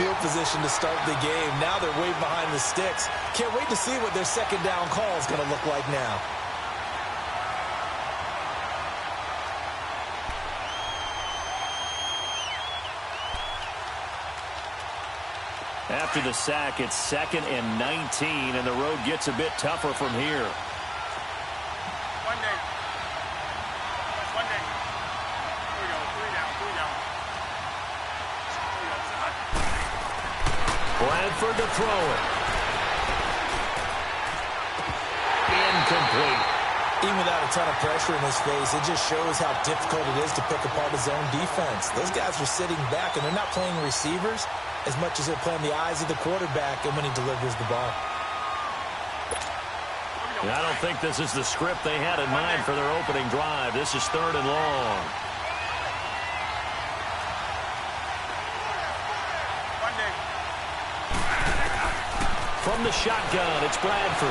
field position to start the game. Now they're way behind the sticks. Can't wait to see what their second down call is going to look like now. After the sack, it's 2nd and 19, and the road gets a bit tougher from here. Bradford to throw it. Incomplete. Even without a ton of pressure in his face, it just shows how difficult it is to pick apart his own defense. Those guys are sitting back, and they're not playing receivers as much as they're playing the eyes of the quarterback and when he delivers the ball. I don't think this is the script they had in mind for their opening drive. This is 3rd and long. From the shotgun, it's Bradford.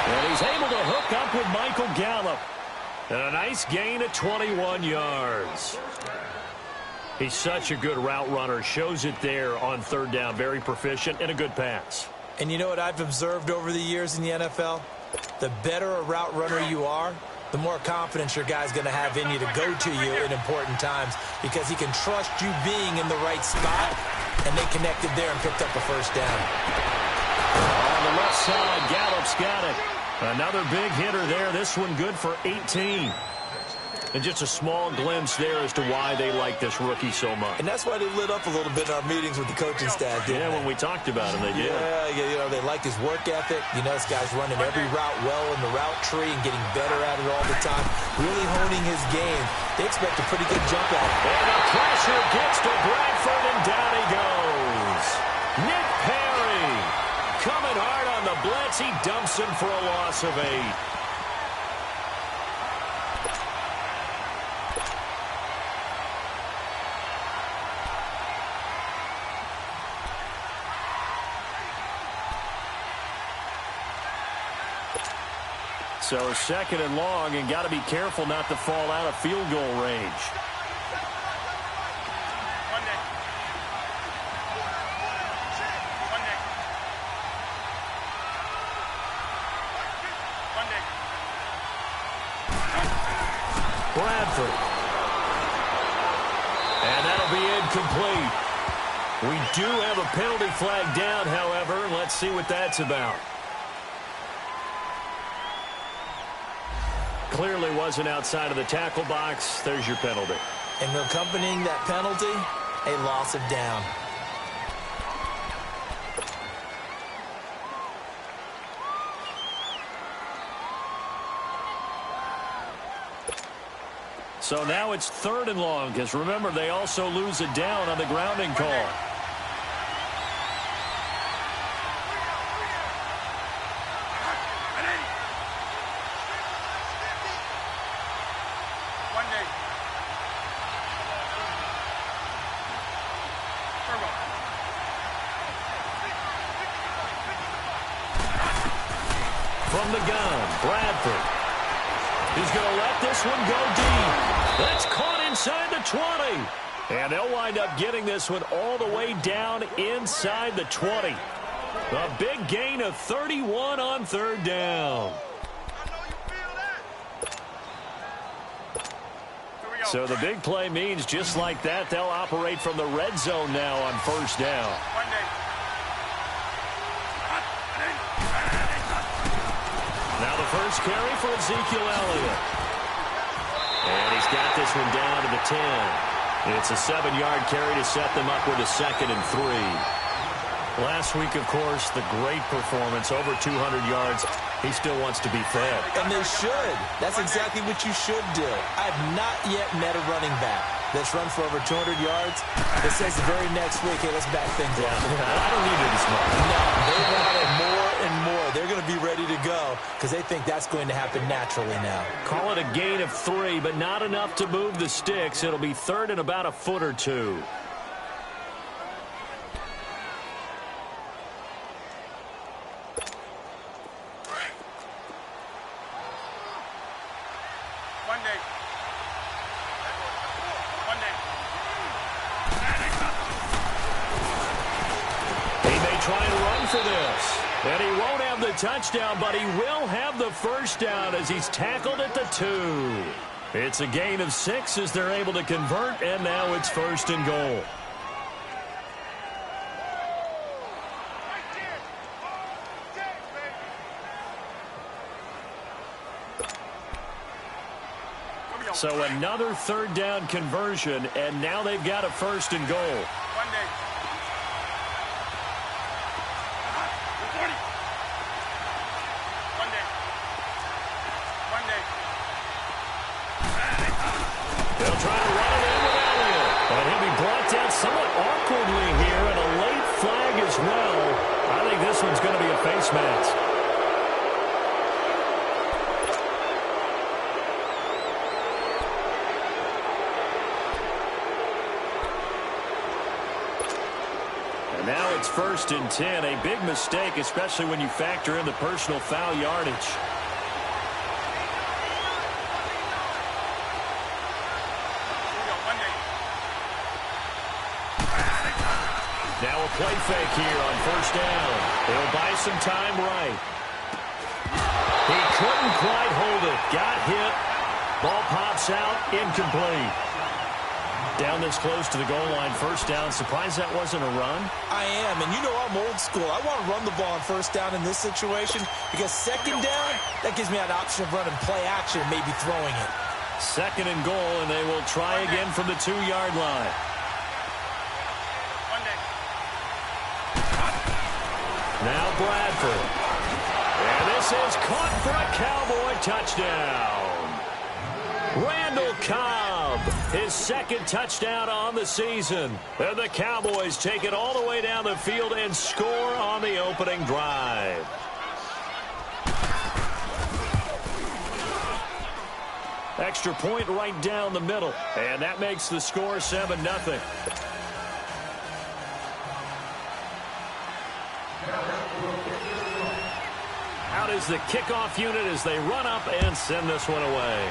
And he's able to hook up with Michael Gallup. And a nice gain of 21 yards. He's such a good route runner. Shows it there on 3rd down. Very proficient and a good pass. And you know what I've observed over the years in the NFL? The better a route runner you are, the more confidence your guy's going to have in you to go to you in important times because he can trust you being in the right spot, and they connected there and picked up a first down. On the left side, Gallup's got it. Another big hitter there. This one good for 18. And just a small glimpse there as to why they like this rookie so much. And that's why they lit up a little bit in our meetings with the coaching staff, didn't they? When we talked about him, they did. Yeah, you know, they like his work ethic. You know, this guy's running every route well in the route tree and getting better at it all the time, really honing his game. They expect a pretty good jump at it. And the pressure gets to Bradford, and down he goes. Nick Perry coming hard on the blitz. He dumps him for a loss of 8. So 2nd and long, and got to be careful not to fall out of field goal range. Bradford. And that'll be incomplete. We do have a penalty flag down, however. Let's see what that's about. Clearly wasn't outside of the tackle box. There's your penalty. And accompanying that penalty, a loss of down. So now it's 3rd and long, because remember, they also lose a down on the grounding call. From the gun, Bradford. He's going to let this one go deep. That's caught inside the 20. And they'll wind up getting this one all the way down inside the 20. A big gain of 31 on 3rd down. So the big play means just like that, they'll operate from the red zone now on 1st down. Now the first carry for Ezekiel Elliott. And he's got this one down to the 10. It's a 7-yard carry to set them up with a 2nd and 3. Last week, of course, the great performance, over 200 yards. He still wants to be fed. And they should. That's exactly what you should do. I have not yet met a running back that's run for over 200 yards that says the very next week, hey, let's back things up. I don't need it as much. No, they want it more and more. They're going to be ready to go because they think that's going to happen naturally now. Call it a gain of 3, but not enough to move the sticks. It'll be 3rd and about a foot or 2. for this. And he won't have the touchdown, but he will have the first down as he's tackled at the 2. It's a gain of 6 as they're able to convert, and now it's 1st and goal. So another 3rd down conversion, and now they've got a 1st and goal. They'll try to run it in with Elliott. And he'll be brought down somewhat awkwardly here, and a late flag as well. I think this one's going to be a face mask. And now it's 1st and 10. A big mistake, especially when you factor in the personal foul yardage. Now a play fake here on 1st down. He'll buy some time right. He couldn't quite hold it. Got hit. Ball pops out. Incomplete. Down this close to the goal line. 1st down. Surprised that wasn't a run? I am. And you know I'm old school. I want to run the ball on 1st down in this situation because 2nd down, that gives me an option of running play action and maybe throwing it. 2nd and goal, and they will try again from the 2-yard line. Now Bradford. And this is caught for a Cowboy touchdown. Randall Cobb, his 2nd touchdown on the season. And the Cowboys take it all the way down the field and score on the opening drive. Extra point right down the middle. And that makes the score 7-0. Out is the kickoff unit as they run up and send this one away.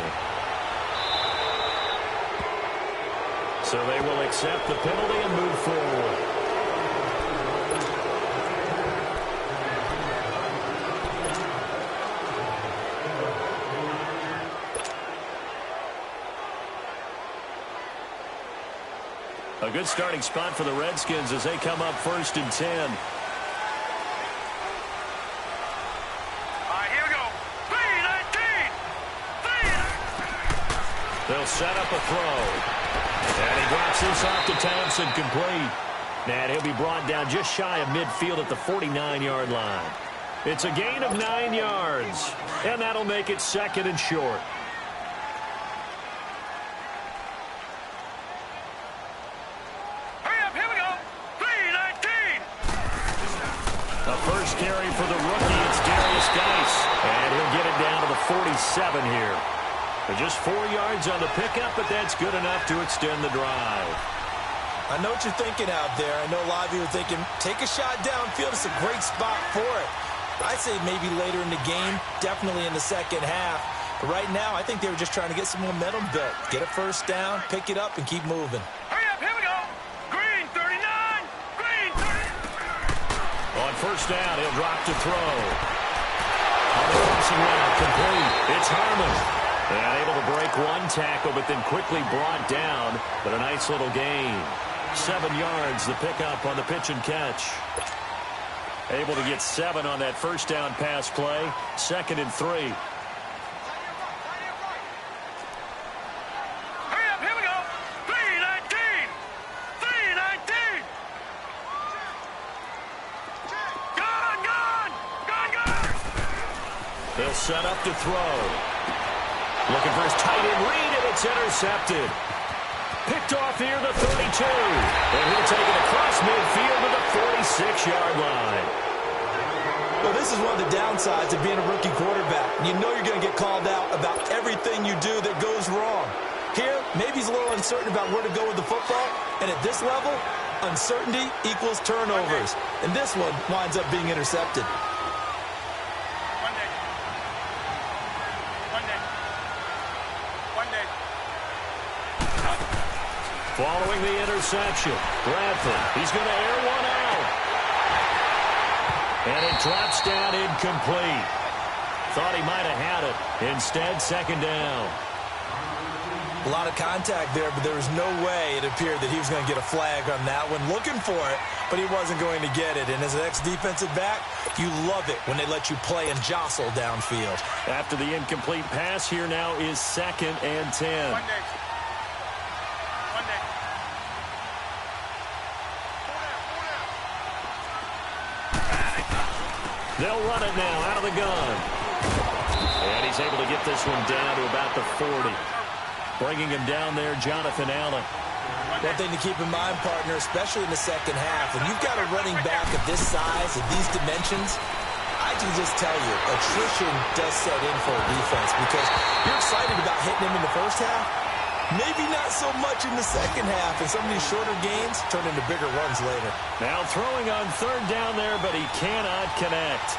So they will accept the penalty and move forward. A good starting spot for the Redskins as they come up 1st and 10. They'll set up a throw. And he drops this off to Townsend, complete. And he'll be brought down just shy of midfield at the 49-yard line. It's a gain of 9 yards. And that'll make it 2nd and short. Hurry up, here we go. 3-19. A first carry for the rookie. It's Darius Geis. And he'll get it down to the 47 here. Just 4 yards on the pickup, but that's good enough to extend the drive. I know what you're thinking out there. I know a lot of you are thinking, take a shot downfield. It's a great spot for it. I'd say maybe later in the game, definitely in the 2nd half. But right now, I think they were just trying to get some momentum built. Get a 1st down, pick it up, and keep moving. Hurry up, here we go. Green 39. Green 30. On 1st down, he'll drop to throw. On the crossing route, complete. It's Harmon. And able to break one tackle, but then quickly brought down. But a nice little gain. 7 yards, the pickup on the pitch and catch. Able to get 7 on that 1st down pass play. 2nd and 3. Hurry up, here we go. 3-19. 3-19. Gone. They'll set up to throw. Looking for his tight end read, and it's intercepted. Picked off here, the 32. And he'll take it across midfield to the 46-yard line. Well, this is one of the downsides of being a rookie quarterback. You know you're going to get called out about everything you do that goes wrong. Here, maybe he's a little uncertain about where to go with the football. And at this level, uncertainty equals turnovers. And this one winds up being intercepted. Following the interception, Bradford, he's going to air one out. And it drops down incomplete. Thought he might have had it. Instead, second down. A lot of contact there, but there was no way it appeared that he was going to get a flag on that one. Looking for it, but he wasn't going to get it. And as an ex-defensive back, you love it when they let you play and jostle downfield. After the incomplete pass, here now is 2nd and 10. One day. They'll run it now out of the gun. And he's able to get this one down to about the 40. Bringing him down there, Jonathan Allen. One thing to keep in mind, partner, especially in the second half, when you've got a running back of this size, of these dimensions, I can just tell you, attrition does set in for a defense because you're excited about hitting him in the first half. Maybe not so much in the second half, and some of these shorter gains turn into bigger runs later. Now throwing on 3rd down there, but he cannot connect.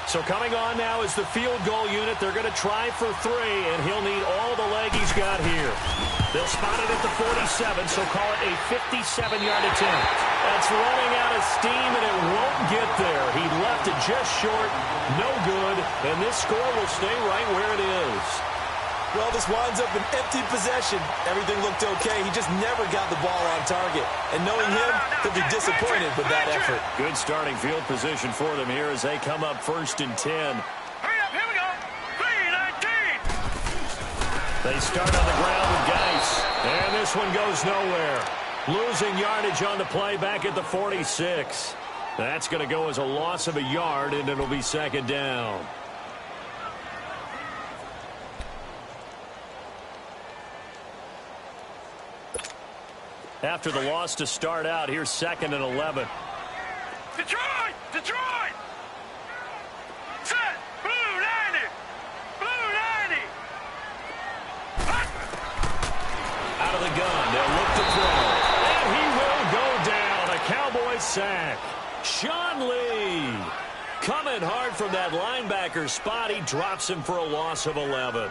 So coming on now is the field goal unit. They're going to try for 3, and he'll need all the leg he's got here. They'll spot it at the 47, so call it a 57-yard attempt. That's running out of steam, and it won't get there. He left it just short, no good, and this score will stay right where it is. Well, this winds up an empty possession. Everything looked okay. He just never got the ball on target. And knowing him, he'll be disappointed with that effort. Good starting field position for them here as they come up 1st and 10. Hurry up, here we go. 3-19. They start on the ground with Geis. And this one goes nowhere. Losing yardage on the play back at the 46. That's going to go as a loss of a yard, and it'll be 2nd down. After the loss to start out, here's 2nd and 11. Detroit! Detroit! Set! Blue 90! Blue 90! Out of the gun, they'll look to throw. And he will go down. A Cowboy sack. Sean Lee coming hard from that linebacker spot. He drops him for a loss of 11.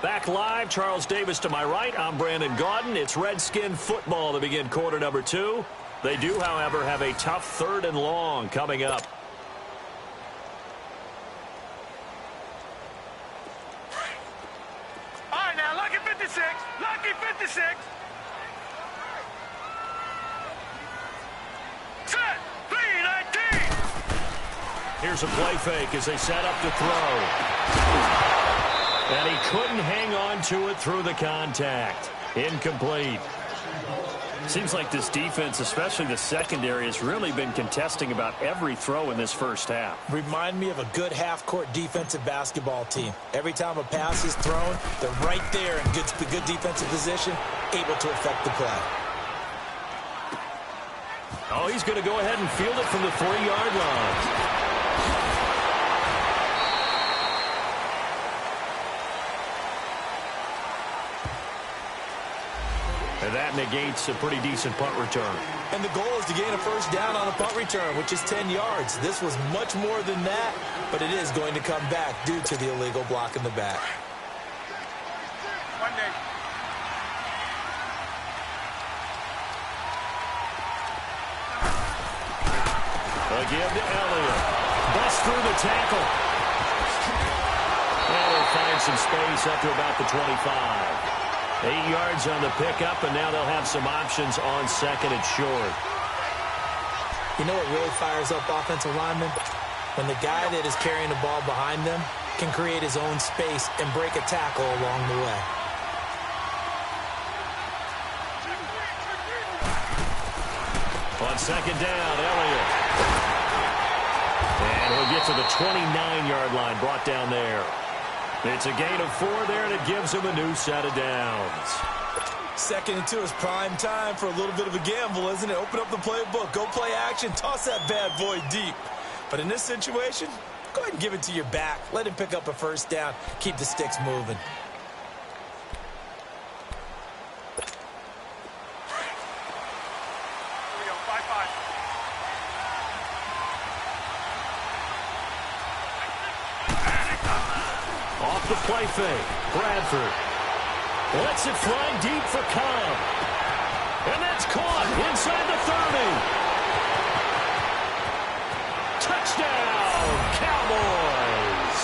Back live, Charles Davis to my right. I'm Brandon Gaudin. It's Redskin football to begin quarter number 2. They do, however, have a tough 3rd and long coming up. All right, now, lucky 56. Lucky 56. Set! 3-19. Here's a play fake as they set up to throw. And he couldn't hang on to it through the contact. Incomplete. Seems like this defense, especially the secondary, has really been contesting about every throw in this first half. Remind me of a good half-court defensive basketball team. Every time a pass is thrown, they're right there in good defensive position, able to affect the play. Oh, he's going to go ahead and field it from the 3-yard line. And that negates a pretty decent punt return. And the goal is to gain a 1st down on a punt return, which is 10 yards. This was much more than that, but it is going to come back due to the illegal block in the back. One day. Again to Elliott. Busts through the tackle. And he'll find some space up to about the 25. 8 yards on the pickup, and now they'll have some options on 2nd and short. You know what really fires up offensive linemen? When the guy that is carrying the ball behind them can create his own space and break a tackle along the way. On 2nd down, Elliott. And he'll get to the 29-yard line, brought down there. It's a gain of 4 there, and it gives him a new set of downs. 2nd and 2 is prime time for a little bit of a gamble, isn't it? Open up the playbook, go play action, toss that bad boy deep. But in this situation, go ahead and give it to your back. Let him pick up a 1st down, keep the sticks moving. play fake. Bradford lets it fly deep for Cobb. And that's caught inside the 30. Touchdown, Cowboys.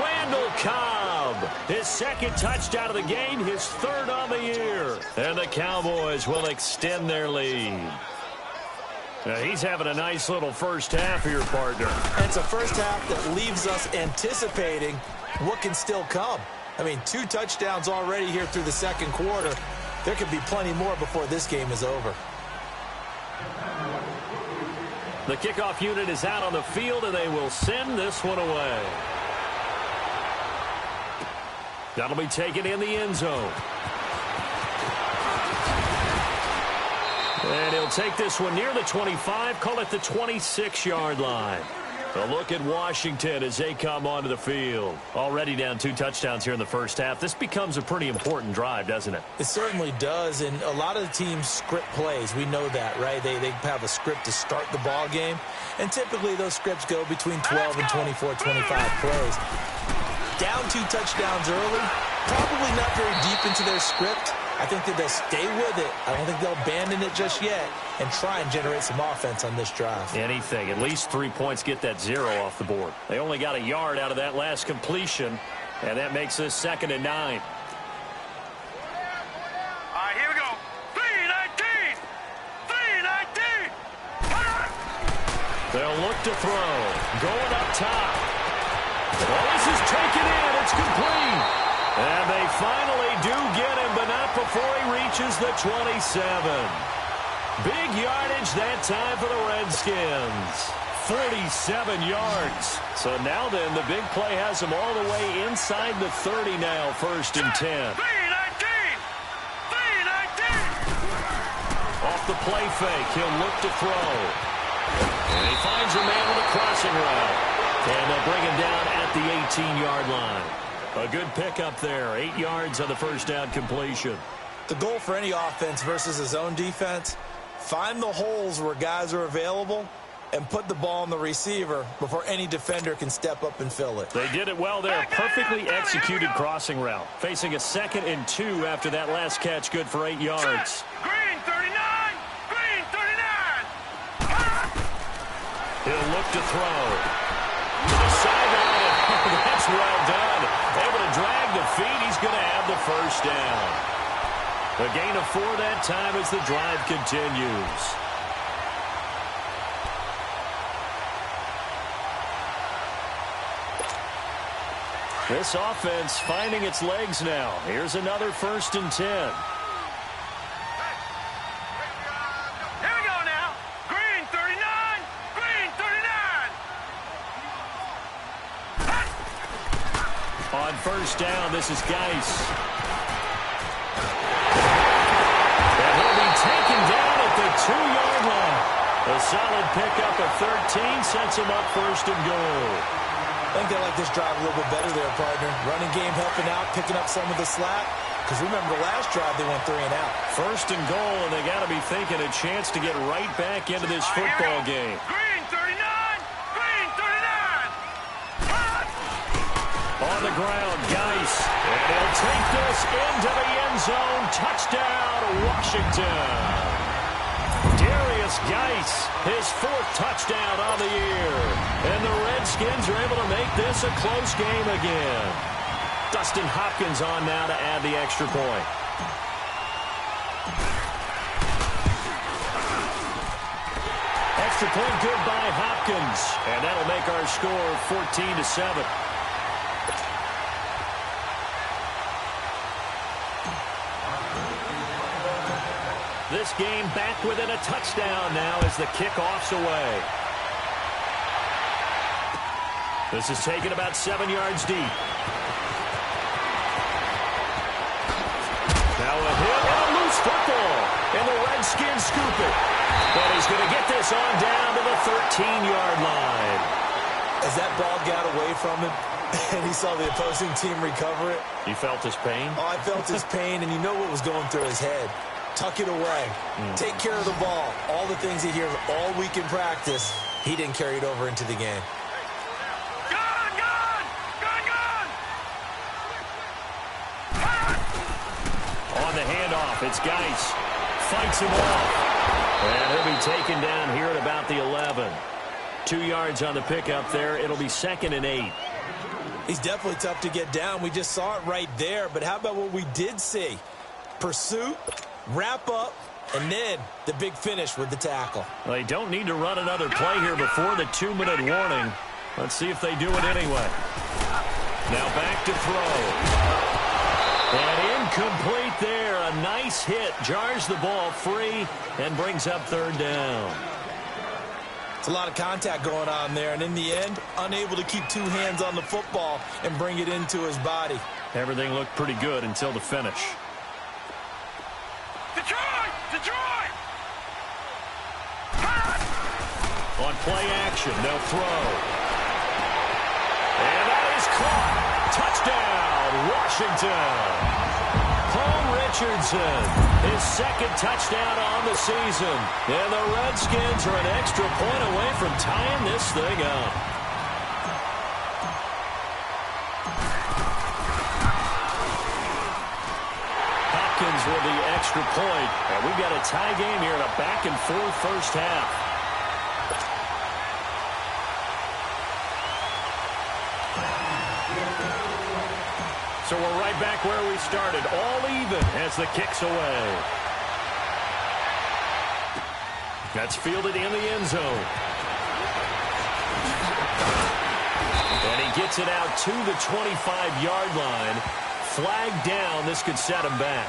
Randall Cobb, his second touchdown of the game, his third on the year. And the Cowboys will extend their lead. Now he's having a nice little first half here, partner. And it's a first half that leaves us anticipating what can still come. I mean, 2 touchdowns already here through the second quarter. There could be plenty more before this game is over. The kickoff unit is out on the field, and they will send this one away. That'll be taken in the end zone. And he'll take this one near the 25, call it the 26-yard line. A look at Washington as they come onto the field. Already down 2 touchdowns here in the first half. This becomes a pretty important drive, doesn't it? It certainly does, and a lot of the teams script plays. We know that, right? They have a script to start the ball game, and typically those scripts go between 12 and 24, 25 plays. Down 2 touchdowns early, probably not very deep into their script. I think that they'll stay with it. I don't think they'll abandon it just yet and try and generate some offense on this drive. Anything. At least 3 points get that 0 off the board. They only got a yard out of that last completion, and that makes this 2nd and 9. All right, here we go. 3-19. 3-19. They'll look to throw. Going up top. Well, this is taken in. It's complete. And they finally do get him, but not before he reaches the 27. Big yardage that time for the Redskins. 47 yards. So now then, the big play has him all the way inside the 30 now, 1st and 10. 3-19. 3-19. Off the play fake, he'll look to throw. And he finds a man with a crossing route. And they'll bring him down at the 18-yard line. A good pickup there. 8 yards on the first down completion. The goal for any offense versus a zone defense, find the holes where guys are available and put the ball on the receiver before any defender can step up and fill it. They did it well there. Perfectly executed crossing route. Facing a 2nd and 2 after that last catch. Good for 8 yards. Green 39. Green 39. He'll look to throw. To the sideline. That's well done. Able to drag the feet. He's going to have the first down. A gain of 4 that time as the drive continues. This offense finding its legs now. Here's another 1st and 10. Here we go now. Green 39. Green 39. On 1st down, this is Geis. And he'll be taken down at the 2-yard line. A solid pickup of 13 sets him up 1st and goal. I think they like this drive a little bit better there, partner. Running game helping out, picking up some of the slack. Because remember, the last drive they went 3 and out. 1st and goal, and they got to be thinking a chance to get right back into this football game. Green 39. Green 39. On the ground, Geis. And he'll take this into the end zone. Touchdown, Washington. Darius Geis, his 4th touchdown on the year. And the Redskins are able to make this a close game again. Dustin Hopkins on now to add the extra point. Extra point good by Hopkins. And that'll make our score 14-7. This game back within a touchdown now as the kickoff's away. This is taken about 7 yards deep. Now a hit and a loose football. And the Redskins scoop it. But he's going to get this on down to the 13-yard line. As that ball got away from him and he saw the opposing team recover it. You felt his pain? Oh, I felt his pain, and you know what was going through his head. Tuck it away. Take care of the ball. All the things he hears all week in practice, he didn't carry it over into the game. Gone, gone, gone, gone. the handoff. It's Geis. Fights him off. And he'll be taken down here at about the 11. 2 yards on the pickup there. It'll be 2nd and 8. He's definitely tough to get down. We just saw it right there. But how about what we did see? Pursuit, wrap up, and then the big finish with the tackle. Well, they don't need to run another play here before the 2-minute warning. Let's see if they do it anyway. Now back to throw. And incomplete there. A nice hit. Jars the ball free and brings up 3rd down. It's a lot of contact going on there, and in the end, unable to keep 2 hands on the football and bring it into his body. Everything looked pretty good until the finish. Detroit! Detroit! On play action, they'll throw. And that is caught. Touchdown, Washington. Paul Richardson, his 2nd touchdown on the season. And the Redskins are an extra point away from tying this thing up. Hopkins with the extra point. And we've got a tie game here in a back-and-forth first half. So we're right back where we started, all even as the kick's away. That's fielded in the end zone. And he gets it out to the 25-yard line. Flag down. This could set him back.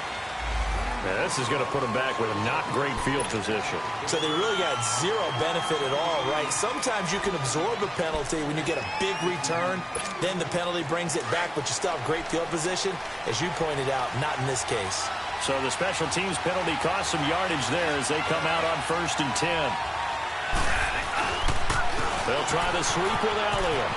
Now, this is going to put him back with a not great field position. So they really got zero benefit at all, right? Sometimes you can absorb a penalty when you get a big return. Then the penalty brings it back, but you still have great field position. As you pointed out, not in this case. So the special teams penalty cost some yardage there as they come out on 1st and 10. They'll try the sweep with Elliott.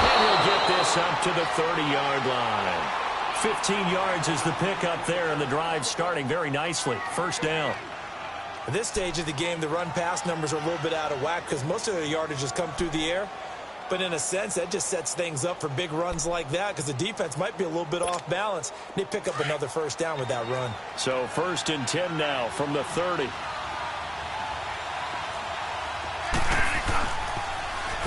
And he'll get this up to the 30-yard line. 15 yards is the pickup there, and the drive starting very nicely. 1st down. At this stage of the game, the run-pass numbers are a little bit out of whack because most of the yardage has come through the air. But in a sense, that just sets things up for big runs like that because the defense might be a little bit off balance. They pick up another 1st down with that run. So 1st and 10 now from the 30.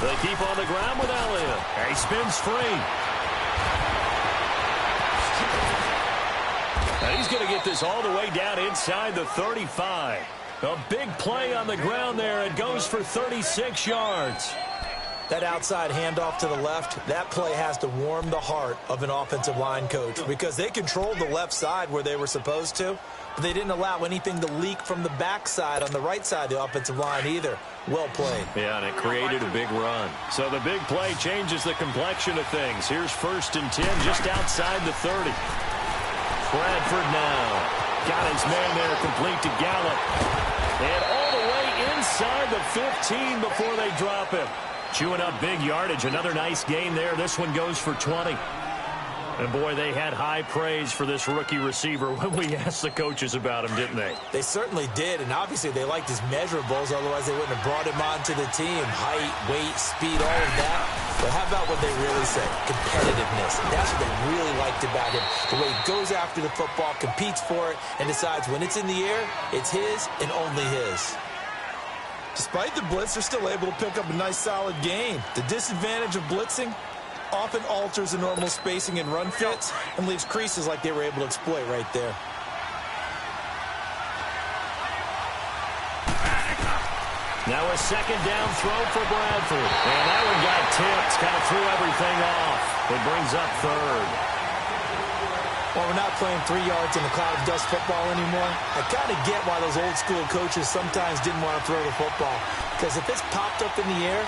They keep on the ground with Elliott. He spins free. And he's going to get this all the way down inside the 35. A big play on the ground there. It goes for 36 yards. That outside handoff to the left, that play has to warm the heart of an offensive line coach because they controlled the left side where they were supposed to, but they didn't allow anything to leak from the backside on the right side of the offensive line either. Well played. Yeah, and it created a big run. So the big play changes the complexion of things. Here's 1st and 10 just outside the 30. Bradford now. Got his man there complete to Gallup. And all the way inside the 15 before they drop him. Chewing up big yardage. Another nice gain there. This one goes for 20. And, boy, they had high praise for this rookie receiver when we asked the coaches about him, didn't they? They certainly did, and obviously they liked his measurables. Otherwise, they wouldn't have brought him onto the team. Height, weight, speed, all of that. But how about what they really say? Competitiveness. That's what they really liked about him. The way he goes after the football, competes for it, and decides when it's in the air, it's his and only his. Despite the blitz, they're still able to pick up a nice, solid gain. The disadvantage of blitzing often alters the normal spacing and run fits and leaves creases like they were able to exploit right there. Now a 2nd down throw for Bradford. And that one got tipped. Kind of threw everything off. It brings up 3rd. Well, we're not playing 3 yards in a cloud of dust football anymore. I kind of get why those old school coaches sometimes didn't want to throw the football. Because if it's popped up in the air,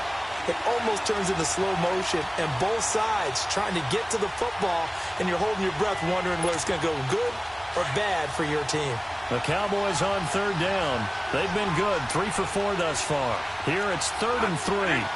it almost turns into slow motion. And both sides trying to get to the football, and you're holding your breath wondering whether it's going to go good or bad for your team. The Cowboys on 3rd down. They've been good, 3 for 4 thus far. Here it's 3rd and 3.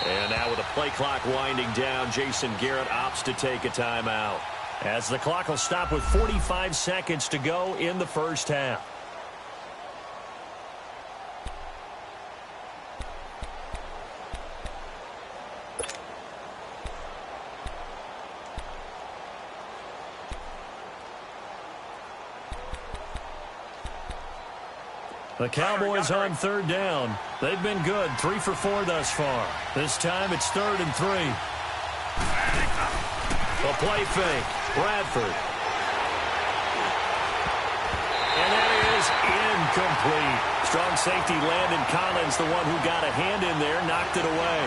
And now with the play clock winding down, Jason Garrett opts to take a timeout, as the clock will stop with 45 seconds to go in the first half. The Cowboys on third down. They've been good, 3 for 4 thus far. This time it's 3rd and 3. The play fake. Bradford. And that is incomplete. Strong safety Landon Collins, the one who got a hand in there, knocked it away.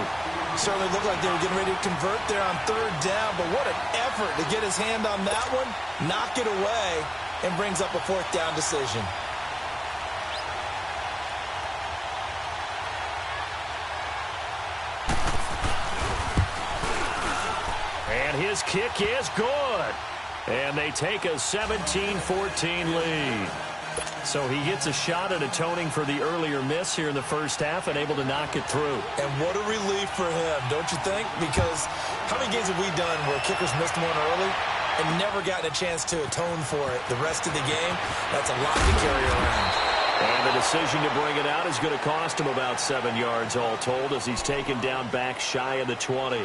Certainly looked like they were getting ready to convert there on 3rd down, but what an effort to get his hand on that one, knock it away, and brings up a 4th down decision. His kick is good. And they take a 17-14 lead. So he gets a shot at atoning for the earlier miss here in the first half and able to knock it through. And what a relief for him, don't you think? Because how many games have we done where kickers missed one early and never gotten a chance to atone for it the rest of the game? That's a lot to carry around. And the decision to bring it out is going to cost him about 7 yards all told, as he's taken down back shy of the 20.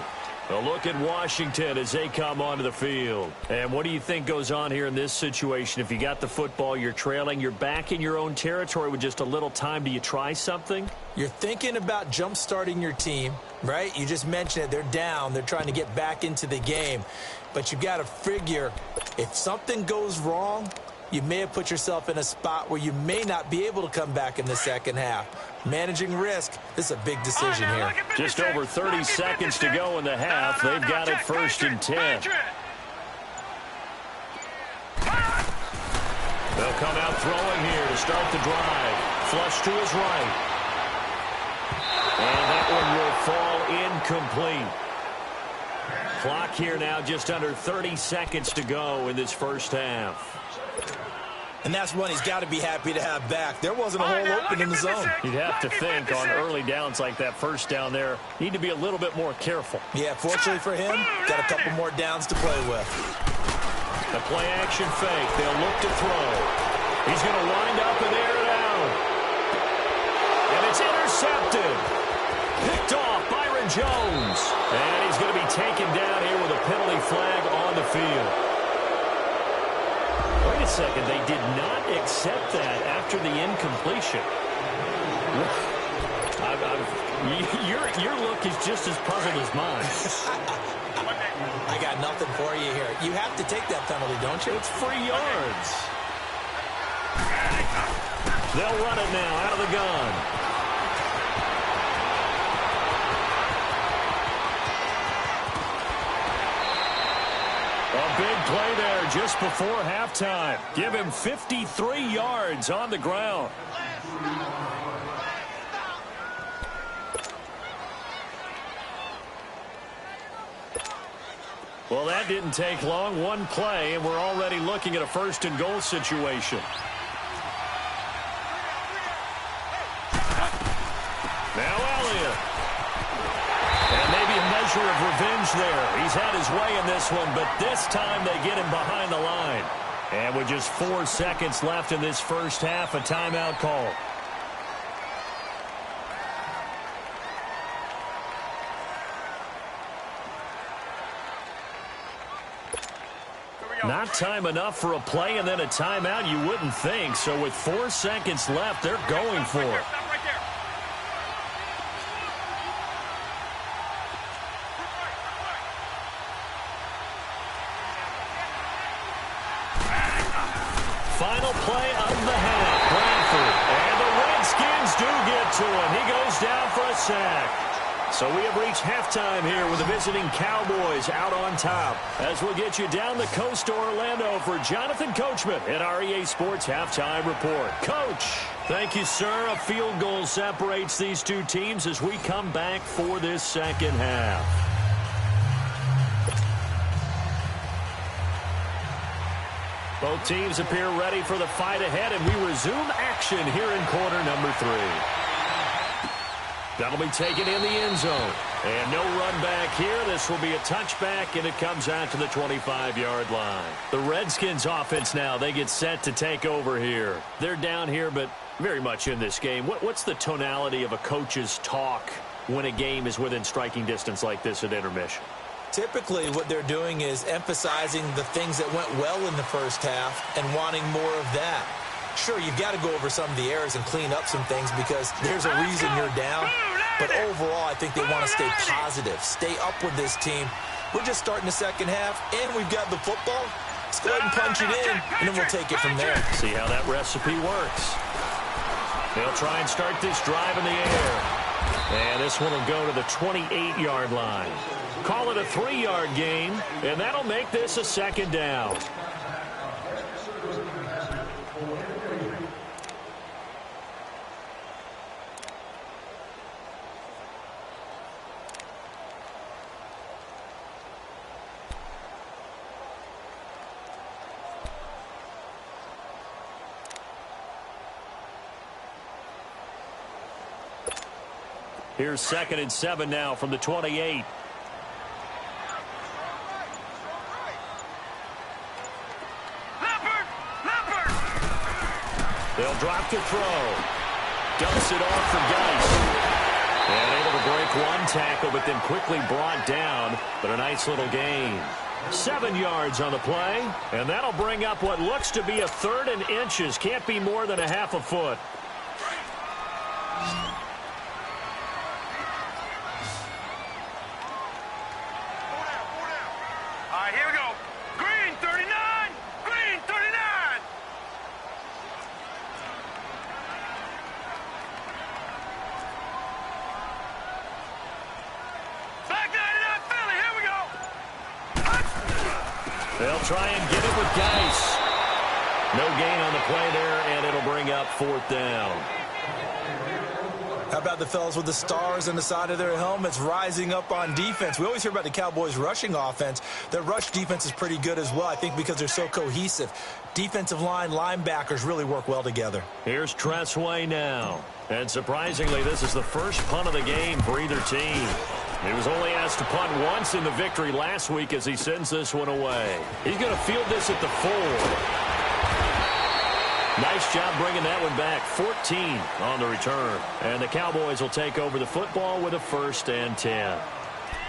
A look at Washington as they come onto the field. And what do you think goes on here in this situation? If you got the football, you're trailing, you're back in your own territory with just a little time. Do you try something? You're thinking about jump-starting your team, right? You just mentioned it. They're down. They're trying to get back into the game. But you've got to figure, if something goes wrong, you may have put yourself in a spot where you may not be able to come back in the second half. Managing risk, this is a big decision here. Just over 30 seconds to go in the half. They've got it 1st and 10. They'll come out throwing here to start the drive. Flush to his right. And that one will fall incomplete. Clock here now just under 30 seconds to go in this first half. And that's one he's got to be happy to have back. There wasn't a hole open in the zone. You'd have to think on early downs like that first down there, need to be a little bit more careful. Yeah, fortunately for him, got a couple more downs to play with. The play action fake. They'll look to throw. He's going to wind up and air it out. And it's intercepted. Picked off Byron Jones. And he's going to be taken down here with a penalty flag on the field. Wait a second, they did not accept that after the incompletion. Your look is just as puzzled as mine. I got nothing for you here. You have to take that penalty, don't you? It's free yards. They'll run it now out of the gun. A big play there just before halftime. Give him 53 yards on the ground. Well, that didn't take long. One play, and we're already looking at a 1st and goal situation. Now Elliott. And maybe a measure of revenge there. He's had his way in this one, but this time they get him behind the line. And with just 4 seconds left in this first half, a timeout call. Not time enough for a play and then a timeout, you wouldn't think. So with 4 seconds left, they're going for it. Final play of the half. Bradford. And the Redskins do get to him. He goes down for a sack. So we have reached halftime here with the visiting Cowboys out on top. As we'll get you down the coast to Orlando for Jonathan Coachman at our EA Sports Halftime Report. Coach, thank you, sir. A field goal separates these two teams as we come back for this second half. Both teams appear ready for the fight ahead, and we resume action here in quarter number 3. That'll be taken in the end zone. And no run back here. This will be a touchback, and it comes out to the 25-yard line. The Redskins offense now, they get set to take over here. They're down here, but very much in this game. What's the tonality of a coach's talk when a game is within striking distance like this at intermission? Typically, what they're doing is emphasizing the things that went well in the first half and wanting more of that. Sure, you've got to go over some of the errors and clean up some things because there's a reason you're down. But overall, I think they want to stay positive, stay up with this team. We're just starting the second half, and we've got the football. Let's go ahead and punch it in, and then we'll take it from there. See how that recipe works. They'll try and start this drive in the air. And this one will go to the 28-yard line. Call it a 3-yard gain, and that'll make this a second down. Here's 2nd and 7 now from the 28. They'll drop to throw. Dumps it off for Geis. And able to break one tackle, but then quickly brought down. But a nice little gain. 7 yards on the play. And that'll bring up what looks to be a 3rd and inches. Can't be more than a half a foot. They'll try and get it with Geis. No gain on the play there, and it'll bring up 4th down. How about the fellas with the stars on the side of their helmets rising up on defense? We always hear about the Cowboys' rushing offense. Their rush defense is pretty good as well, I think, because they're so cohesive. Defensive line, linebackers really work well together. Here's Tressway now. And surprisingly, this is the first punt of the game for either team. He was only asked to punt once in the victory last week as he sends this one away. He's going to field this at the 4. Nice job bringing that one back. 14 on the return. And the Cowboys will take over the football with a 1st and 10.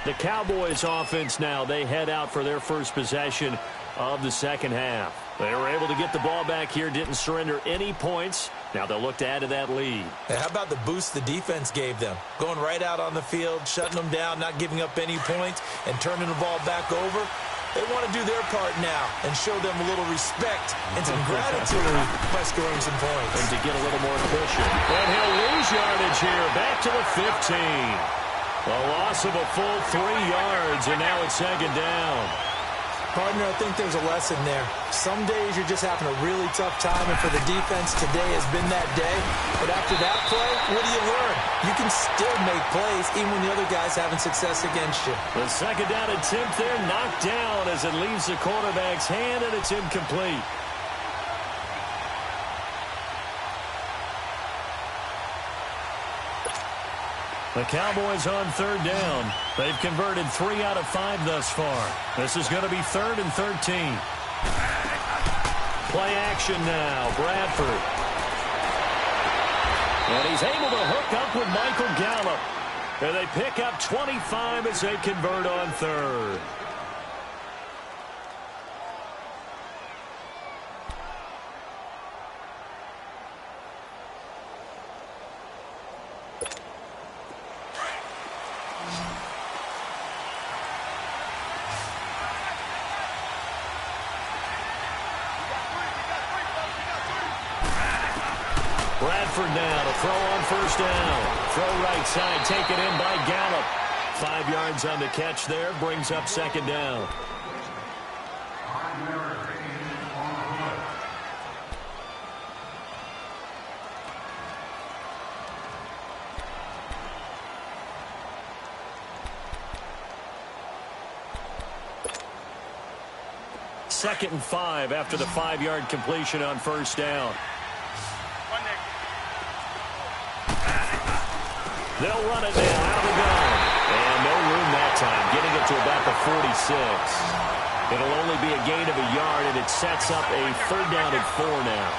The Cowboys offense now, they head out for their first possession of the second half. They were able to get the ball back here, didn't surrender any points. Now they'll look to add to that lead. And how about the boost the defense gave them? Going right out on the field, shutting them down, not giving up any points, and turning the ball back over. They want to do their part now and show them a little respect and some gratitude by scoring some points. And to get a little more cushion. And he'll lose yardage here, back to the 15. A loss of a full 3 yards, and now it's 2nd down. Partner, I think there's a lesson there. Some days you're just having a really tough time, and for the defense, today has been that day. But after that play, what do you learn? You can still make plays even when the other guy's having success against you. The 2nd down attempt there knocked down as it leaves the quarterback's hand, and it's incomplete. The Cowboys on 3rd down. They've converted 3 out of 5 thus far. This is going to be 3rd and 13. Play action now. Bradford. And he's able to hook up with Michael Gallup. And they pick up 25 as they convert on 3rd. Bradford now to throw on 1st down. Throw right side, taken in by Gallup. 5 yards on the catch there, brings up 2nd down. Second and 5 after the 5-yard completion on 1st down. They'll run it now out of the gun. And no time, getting it to about the 46. It'll only be a gain of a yard, and it sets up a 3rd down and 4 now.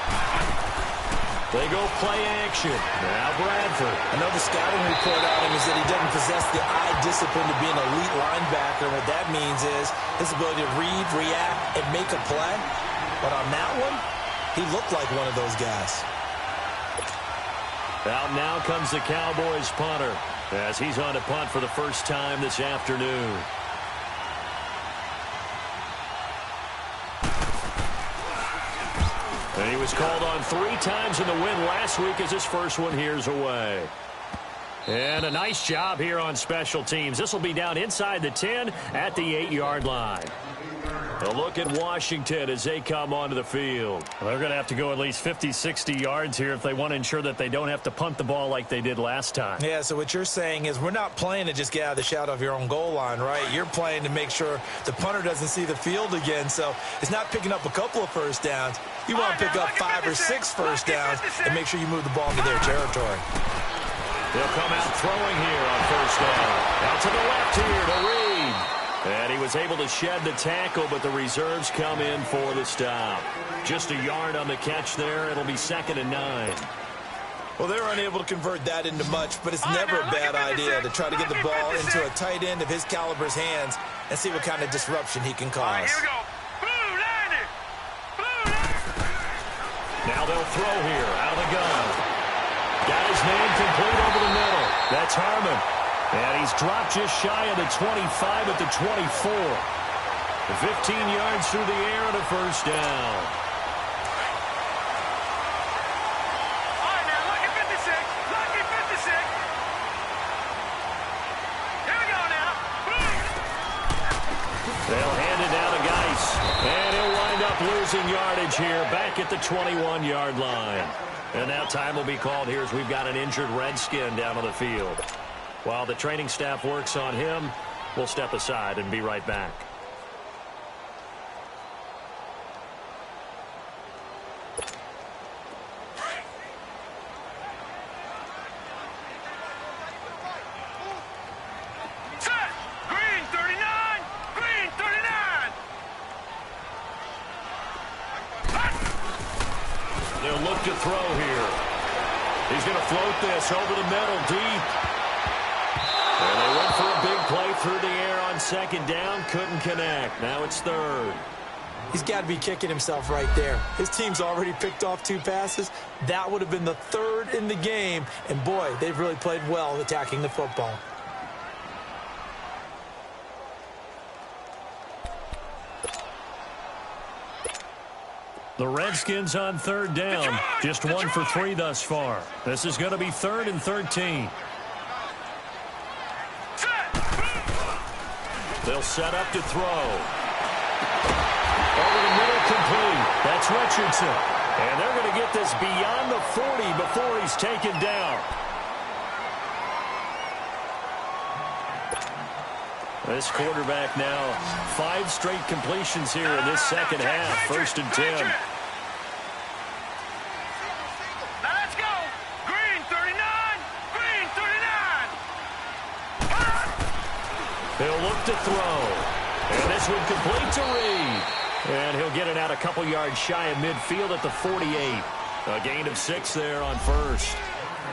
They go play action. Now Bradford. I know the scouting report on him is that he doesn't possess the eye discipline to be an elite linebacker. What that means is his ability to read, react, and make a play. But on that one, he looked like one of those guys. Out now comes the Cowboys punter as he's on to punt for the first time this afternoon. And he was called on 3 times in the win last week as his first one here's away. And a nice job here on special teams. This will be down inside the 10 at the 8-yard line. A look at Washington as they come onto the field. Well, they're going to have to go at least 50, 60 yards here if they want to ensure that they don't have to punt the ball like they did last time. Yeah, so what you're saying is we're not playing to just get out of the shadow of your own goal line, right? You're playing to make sure the punter doesn't see the field again. So it's not picking up a couple of first downs. You want to pick up 5 or 6 first downs and make sure you move the ball into their territory. They'll come out throwing here on first down. Out to the left here to Reed. And he was able to shed the tackle, but the reserves come in for the stop. Just a yard on the catch there. It'll be 2nd and 9. Well, they're unable to convert that into much, but it's never a bad idea to try to get the ball into a tight end of his caliber's hands and see what kind of disruption he can cause. All right, here we go. Blue 90. Blue 90. Now they'll throw here out of the gun. Got his man complete over the middle. That's Harmon. And he's dropped just shy of the 25 at the 24. 15 yards through the air and a first down. All right, now, lucky 56. Lucky 56. Here we go now. They'll hand it down to Geis. And he'll wind up losing yardage here back at the 21-yard line. And now time will be called here as we've got an injured Redskin down on the field. While the training staff works on him, we'll step aside and be right back. Set. Green 39. Green 39. They'll look to throw here. He's going to float this over the middle deep. And they went for a big play through the air on 2nd down. Couldn't connect. Now it's 3rd. He's got to be kicking himself right there. His team's already picked off 2 passes. That would have been the 3rd in the game. And, boy, they've really played well attacking the football. The Redskins on 3rd down. Just 1 for 3 thus far. This is going to be 3rd and 13. They'll set up to throw. Over the middle, complete. That's Richardson. And they're going to get this beyond the 40 before he's taken down. This quarterback now 5 straight completions here in this second half. 1st and 10. Let's go. Green 39. Green 39. He'll look to throw. And this one complete to Reed. And he'll get it out a couple yards shy of midfield at the 48. A gain of 6 there on 1st.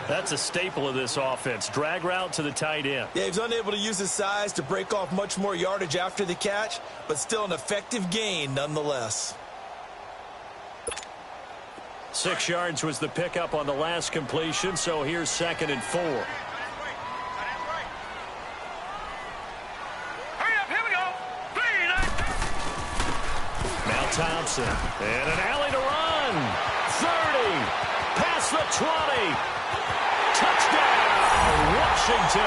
That's a staple of this offense. Drag route to the tight end. Yeah, he's unable to use his size to break off much more yardage after the catch, but still an effective gain nonetheless. 6 yards was the pickup on the last completion, so here's 2nd and 4. Hurry up, here we go. Green. Now Thompson. And an alley to run. 30. Past the 20. Touchdown, Washington.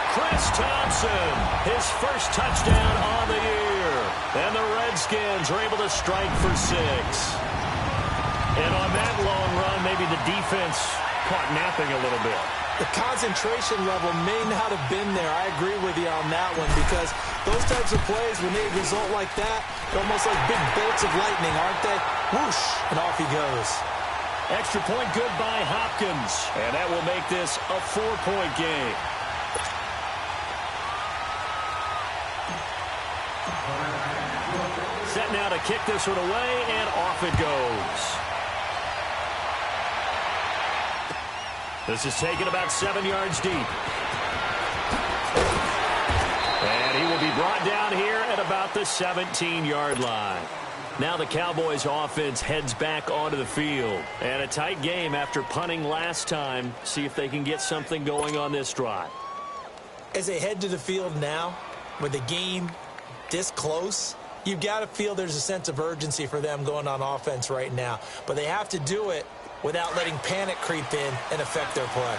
Chris Thompson, his first touchdown on the year. And the Redskins are able to strike for 6. And on that long run, maybe the defense caught napping a little bit. The concentration level may not have been there. I agree with you on that one because those types of plays, when they result like that, they're almost like big bolts of lightning, aren't they? Whoosh, and off he goes. Extra point good by Hopkins. And that will make this a 4-point game. kick this one away, and off it goes. This is taken about 7 yards deep. And he will be brought down here at about the 17-yard line. Now the Cowboys offense heads back onto the field. And a tight game after punting last time. See if they can get something going on this drive. As they head to the field now, with the game this close, you've got to feel there's a sense of urgency for them going on offense right now. But they have to do it without letting panic creep in and affect their play.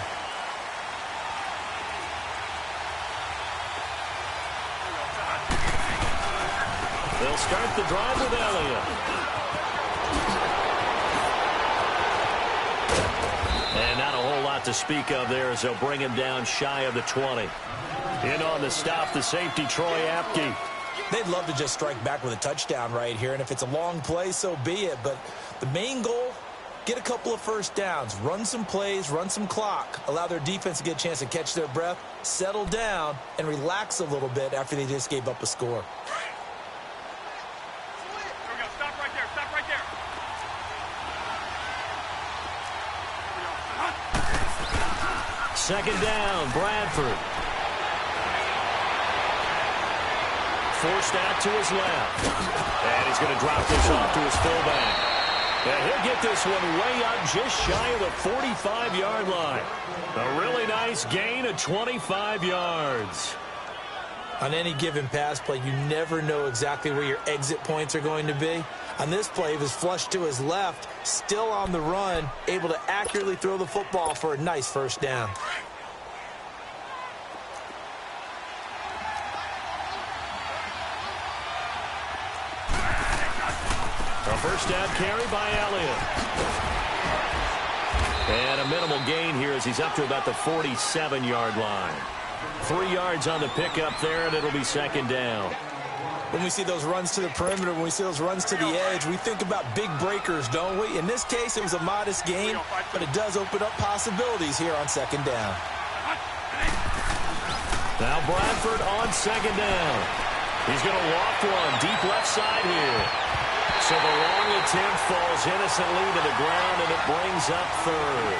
They'll start the drive with Elliott. And not a whole lot to speak of there as they'll bring him down shy of the 20. In on the stop, the safety, Troy Apke. They'd love to just strike back with a touchdown right here, and if it's a long play, so be it. But the main goal, get a couple of first downs, run some plays, run some clock, allow their defense to get a chance to catch their breath, settle down, and relax a little bit after they just gave up a score. Stop right there. Stop right there. Second down, Bradford. Forced out to his left. And he's going to drop this off to his fullback. And he'll get this one way up just shy of the 45-yard line. A really nice gain of 25 yards. On any given pass play, you never know exactly where your exit points are going to be. On this play, he was flushed to his left, still on the run, able to accurately throw the football for a nice first down. A first down carry by Elliott. And a minimal gain here as he's up to about the 47-yard line. 3 yards on the pickup there, and it'll be second down. When we see those runs to the perimeter, when we see those runs to the edge, we think about big breakers, don't we? In this case, it was a modest gain, but it does open up possibilities here on second down. Now Bradford on second down. He's going to loft one deep left side here. So the long attempt falls innocently to the ground, and it brings up third.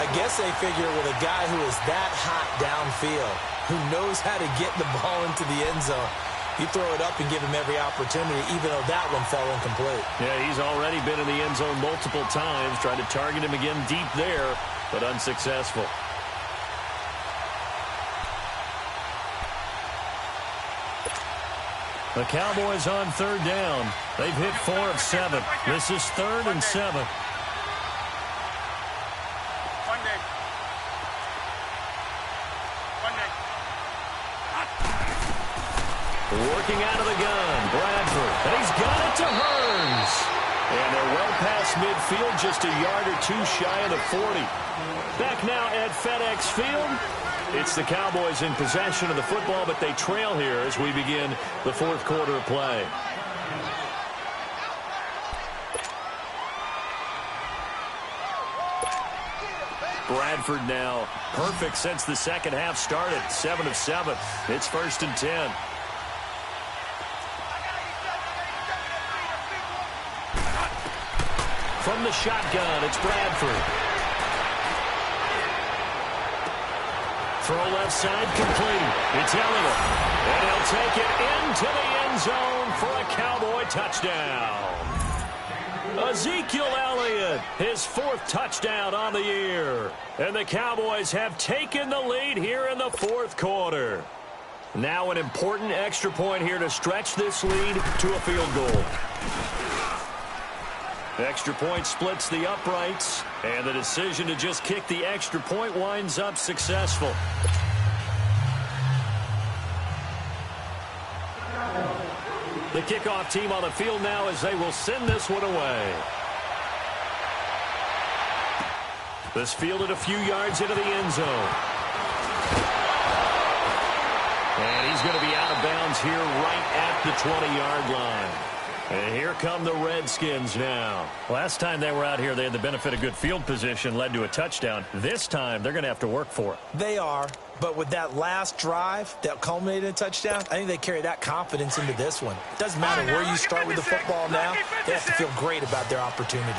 I guess they figure with a guy who is that hot downfield, who knows how to get the ball into the end zone, you throw it up and give him every opportunity, even though that one fell incomplete. Yeah, he's already been in the end zone multiple times, tried to target him again deep there, but unsuccessful. The Cowboys on third down. They've hit 4 of 7. This is 3rd and 7. Working out of the gun, Bradford. And he's got it to Hearns. And they're well past midfield, just a yard or two shy of the 40. Back now at FedEx Field. It's the Cowboys in possession of the football, but they trail here as we begin the fourth quarter of play. Bradford now perfect since the second half started. 7 of 7. It's 1st and 10. From the shotgun, it's Bradford. Throw left side complete. It's Elliott. And he'll take it into the end zone for a Cowboy touchdown. Ezekiel Elliott, his 4th touchdown on the year. And the Cowboys have taken the lead here in the 4th quarter. Now an important extra point here to stretch this lead to a field goal. Extra point splits the uprights, and the decision to just kick the extra point winds up successful. The kickoff team on the field now as they will send this one away. This fielded a few yards into the end zone. And he's going to be out of bounds here right at the 20-yard line. And here come the Redskins now. Last time they were out here, they had the benefit of good field position, led to a touchdown. This time, they're going to have to work for it. They are, but with that last drive that culminated in a touchdown, I think they carry that confidence into this one. It doesn't matter where you start with the football now. They have to feel great about their opportunity.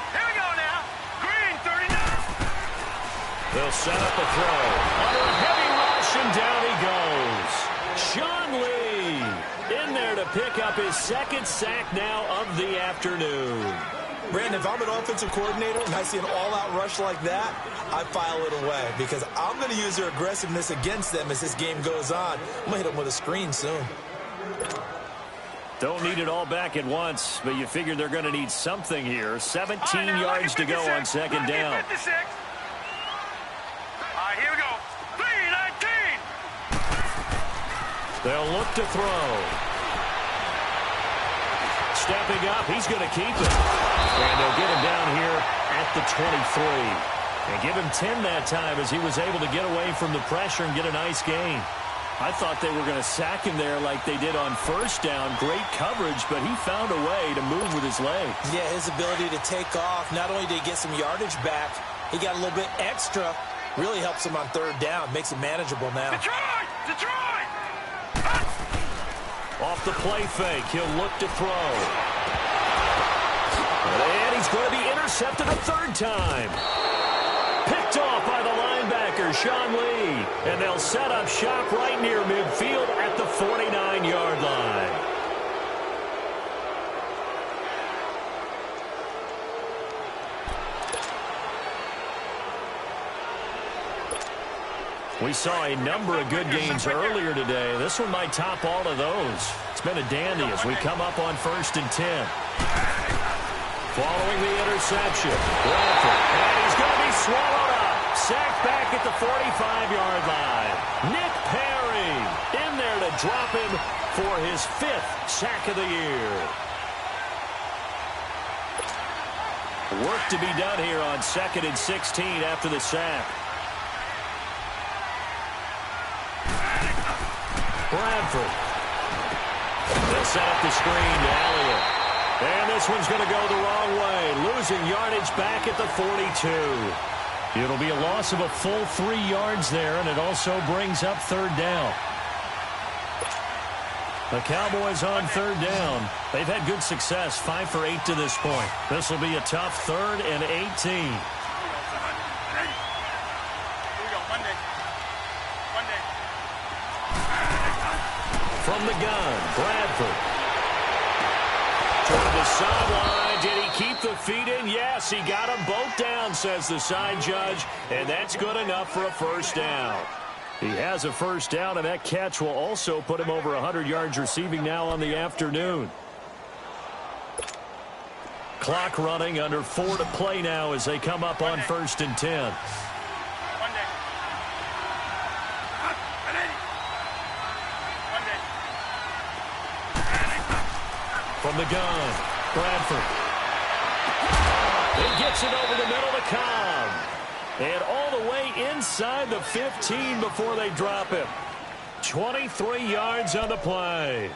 Here we go now. Green 39. They'll set up a throw. Under a heavy rush, and down he goes. Sean Lee in there to pick up his second sack now of the afternoon. Brandon, if I'm an offensive coordinator and I see an all-out rush like that, I file it away because I'm going to use their aggressiveness against them as this game goes on. I'm going to hit them with a screen soon. Don't need it all back at once, but you figure they're going to need something here. 17 yards to go on second down. All right, here we go. 3-19. They'll look to throw. Stepping up, he's going to keep it. And they'll get him down here at the 23. And give him 10 that time as he was able to get away from the pressure and get a nice gain. I thought they were going to sack him there like they did on first down. Great coverage, but he found a way to move with his legs. Yeah, his ability to take off, not only did he get some yardage back, he got a little bit extra. Really helps him on third down, makes it manageable now. Detroit! Detroit! Off the play fake, he'll look to throw. And he's going to be intercepted a third time. Picked off by the linebacker, Sean Lee. And they'll set up shop right near midfield at the 49-yard line. We saw a number of good games earlier today. This one might top all of those. It's been a dandy as we come up on 1st and 10. Following the interception, Bradford, and he's going to be swallowed up. Sacked back at the 45-yard line. Nick Perry in there to drop him for his 5th sack of the year. Work to be done here on 2nd and 16 after the sack. Bradford. They'll set up the screen to Elliott. And this one's going to go the wrong way. Losing yardage back at the 42. It'll be a loss of a full 3 yards there, and it also brings up third down. The Cowboys on third down. They've had good success, 5 for 8 to this point. This will be a tough 3rd and 18. From the gun, Bradford. Toward the sideline. Did he keep the feet in? Yes, he got them both down, says the side judge. And that's good enough for a first down. He has a first down, and that catch will also put him over 100 yards receiving now on the afternoon. Clock running, under 4 to play now as they come up on 1st and 10. From the gun, Bradford. He gets it over the middle to Cobb. And all the way inside the 15 before they drop him. 23 yards on the play.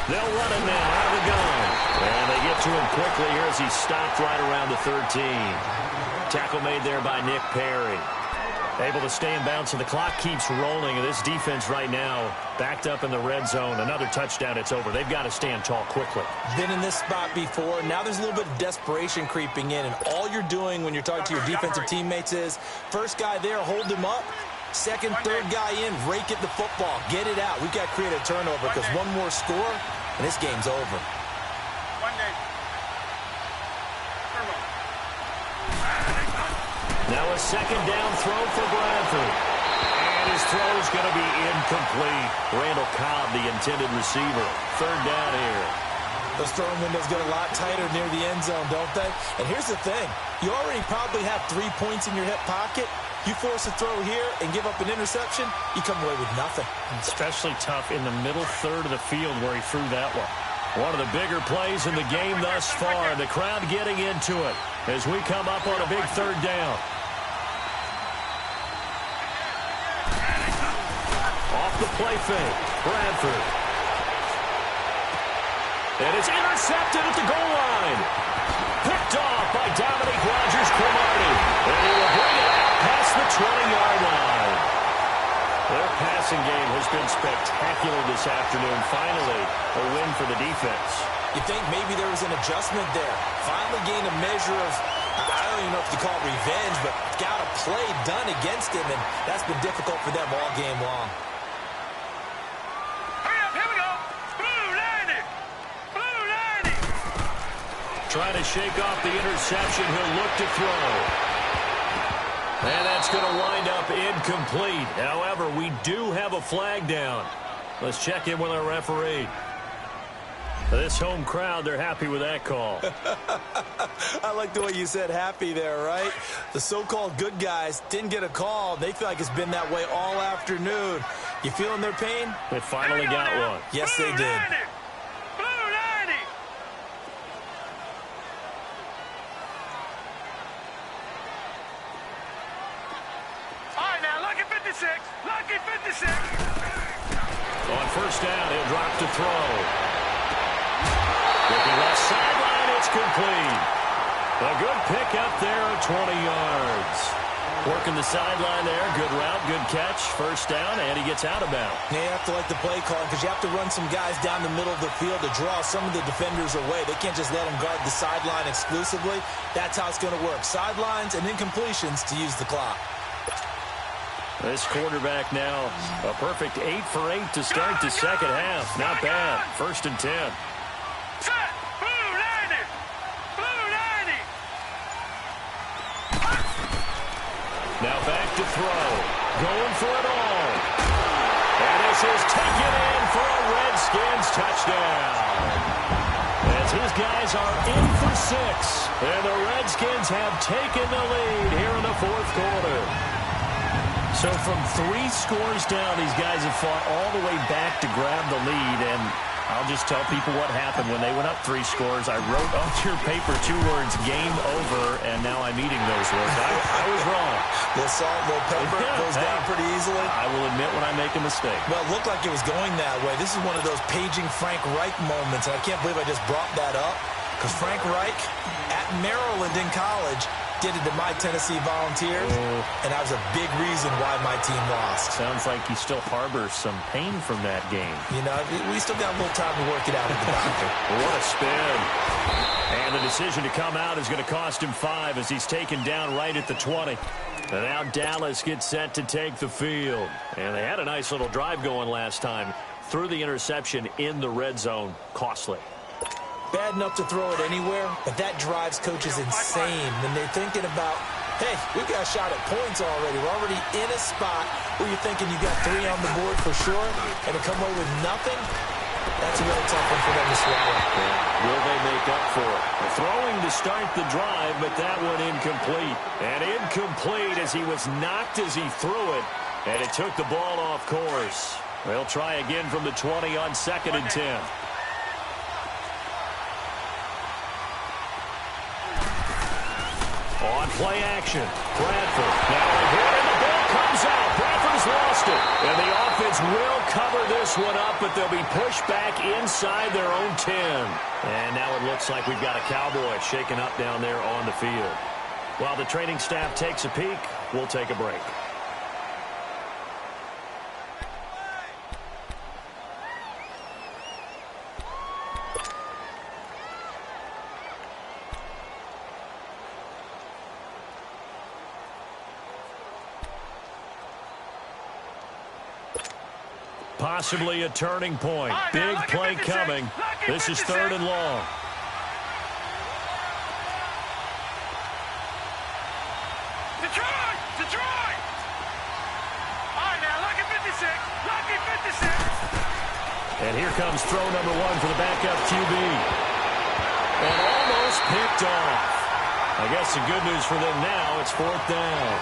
They'll run it now out of the gun. And they get to him quickly here as he stopped right around the 13. Tackle made there by Nick Perry. Able to stay in bounds, and the clock keeps rolling. And this defense right now backed up in the red zone. Another touchdown, it's over. They've got to stand tall quickly. Been in this spot before. Now there's a little bit of desperation creeping in. And all you're doing when you're talking to your defensive teammates is, first guy there, hold him up. Second, third guy in, rake at the football. Get it out. We've got to create a turnover because one more score, and this game's over. Now a second down throw for Bradford. And his throw is going to be incomplete. Randall Cobb, the intended receiver. Third down here. Those throwing windows get a lot tighter near the end zone, don't they? And here's the thing. You already probably have 3 points in your hip pocket. You force a throw here and give up an interception, you come away with nothing. Especially tough in the middle third of the field where he threw that one. One of the bigger plays in the game thus far. The crowd getting into it as we come up on a big third down. Off the play fake, Bradford. And it's intercepted at the goal line. Picked off by Dominique Rodgers-Cromartie. And he will bring it out past the 20-yard line. Their passing game has been spectacular this afternoon. Finally, a win for the defense. You think maybe there was an adjustment there. Finally gained a measure of, I don't even know if you call it revenge, but got a play done against him, and that's been difficult for them all game long. Here we go. Blue 90. Blue 90. Trying to shake off the interception. He'll look to throw. And that's going to wind up incomplete. However, we do have a flag down. Let's check in with our referee. This home crowd, they're happy with that call. I like the way you said happy there, right? The so-called good guys didn't get a call. They feel like it's been that way all afternoon. You feeling their pain? They finally got one. Yes, they did. Blue 90. All right, now, lucky 56. Lucky 56. On first down, he'll drop to throw. Looking left sideline, it's complete. A good pick up there at 20 yards. Working the sideline there. Good route, good catch. First down, and he gets out of bounds. Yeah, you have to like the play call because you have to run some guys down the middle of the field to draw some of the defenders away. They can't just let them guard the sideline exclusively. That's how it's going to work. Sidelines and incompletions to use the clock. This quarterback now, a perfect 8 for 8 to start the second half. Not bad. First and 10. Set. Blue 90. Blue 90. Now back to throw. Going for it all. And this is taken in for a Redskins touchdown. As his guys are in for 6. And the Redskins have taken the lead here in the fourth quarter. So from 3 scores down, these guys have fought all the way back to grab the lead. And I'll just tell people what happened when they went up 3 scores. I wrote on your paper 2 words, game over, and now I'm eating those words. I was wrong. The salt, the pepper goes down pretty easily. I will admit when I make a mistake. Well, it looked like it was going that way. This is one of those paging Frank Reich moments, and I can't believe I just brought that up. Because Frank Reich, at Maryland in college, did it to my Tennessee Volunteers, and that was a big reason why my team lost. Sounds like he still harbors some pain from that game. You know, we still got a little time to work it out with the doctor. What a spin. And the decision to come out is going to cost him 5 as he's taken down right at the 20. And now Dallas gets set to take the field. And they had a nice little drive going last time. Threw the interception in the red zone. Costly. Bad enough to throw it anywhere, but that drives coaches insane when they're thinking about, hey, we've got a shot at points already. We're already in a spot where you're thinking you got 3 on the board for sure, and to come away with nothing, that's a really tough one for them to swallow. Yeah. Will they make up for it? Throwing to start the drive, but that one incomplete. And incomplete as he was knocked as he threw it, and it took the ball off course. They'll try again from the 20 on 2nd and 10. On play action, Bradford. Now again, and the ball comes out. Bradford's lost it. And the offense will cover this one up, but they'll be pushed back inside their own 10. And now it looks like we've got a Cowboy shaken up down there on the field. While the training staff takes a peek, we'll take a break. Possibly a turning point. Big play coming. This is 3rd and long. Detroit! Detroit! All right, now, lucky 56. Lucky 56. And here comes throw number 1 for the backup QB. And almost picked off. I guess the good news for them now, it's 4th down.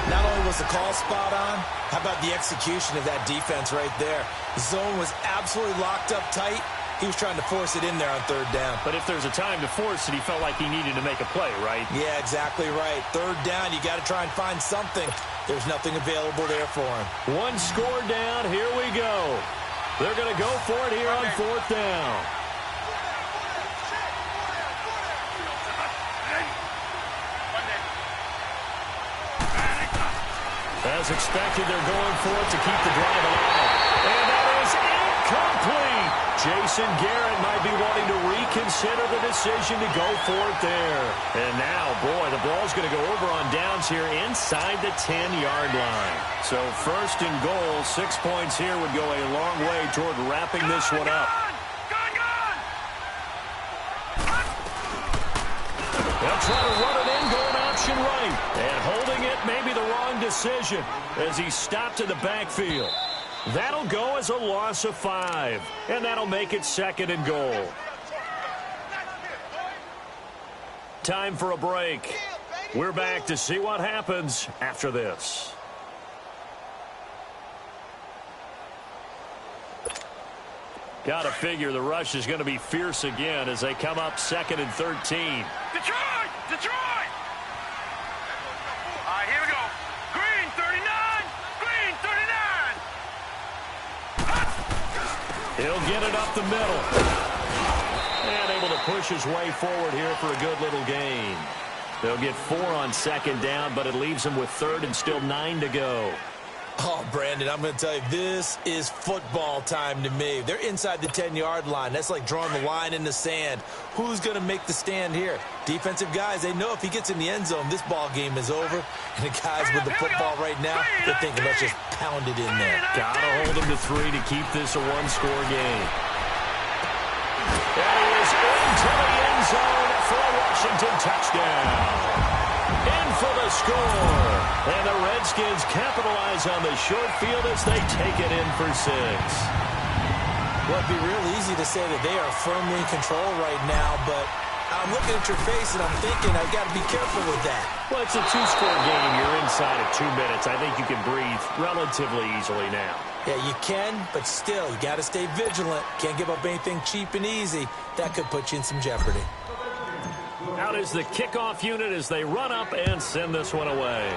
Not only was the call spot on, how about the execution of that defense right there? The zone was absolutely locked up tight, He was trying to force it in there on third down. But if there's a time to force it, he felt like he needed to make a play, right? Yeah, exactly right. Third down, you got to try and find something. There's nothing available there for him. One score down. Here we go. They're going to go for it here on fourth down. As expected, they're going for it to keep the drive alive. And that is incomplete. Jason Garrett might be wanting to reconsider the decision to go for it there. And now, boy, the ball's going to go over on downs here inside the 10-yard line. So first and goal, 6 points here would go a long way toward wrapping this one up. They'll try to run it in, going option right. And holding it may be the wrong decision as he stopped in the backfield. That'll go as a loss of 5. And that'll make it second and goal. Time for a break. We're back to see what happens after this. Got to figure the rush is going to be fierce again as they come up second and 13. Detroit! Detroit! All right, here we go. Green, 39. Green, 39. He'll get it up the middle. And able to push his way forward here for a good little gain. They'll get 4 on second down, but it leaves them with third and still 9 to go. Oh, Brandon, I'm going to tell you, this is football time to me. They're inside the 10-yard line. That's like drawing the line in the sand. Who's going to make the stand here? Defensive guys, they know if he gets in the end zone, this ball game is over. And the guys with the football right now, they're thinking, let's just pound it in there. Got to hold them to 3 to keep this a one-score game. That is into the end zone for a Washington touchdown. In for the score. And the Redskins capitalize on the short field as they take it in for 6. Well, it'd be real easy to say that they are firmly in control right now, but I'm looking at your face and I'm thinking I've got to be careful with that. Well, it's a 2-score game. You're inside of 2 minutes. I think you can breathe relatively easily now. Yeah, you can, but still, you got to stay vigilant. Can't give up anything cheap and easy. That could put you in some jeopardy. Out is the kickoff unit as they run up and send this one away.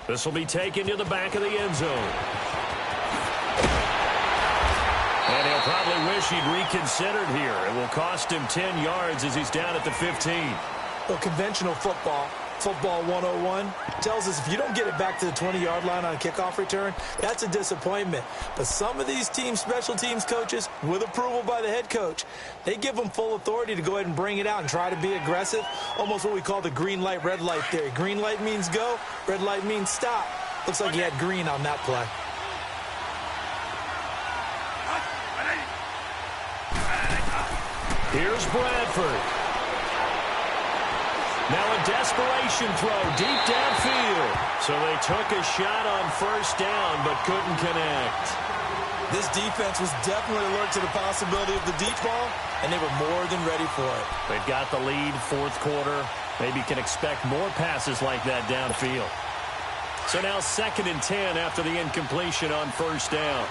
This will be taken to the back of the end zone. And he'll probably wish he'd reconsidered here. It will cost him 10 yards as he's down at the 15. Well, conventional football 101, tells us if you don't get it back to the 20-yard line on a kickoff return, that's a disappointment. But some of these special teams coaches, with approval by the head coach, they give them full authority to go ahead and bring it out and try to be aggressive, almost what we call the green light, red light theory. Green light means go, red light means stop. Looks like he had green on that play. Here's Bradford. Now a desperation throw deep downfield. So they took a shot on first down but couldn't connect. This defense was definitely alert to the possibility of the deep ball, and they were more than ready for it. They've got the lead, fourth quarter. Maybe can expect more passes like that downfield. So now 2nd and 10 after the incompletion on first down.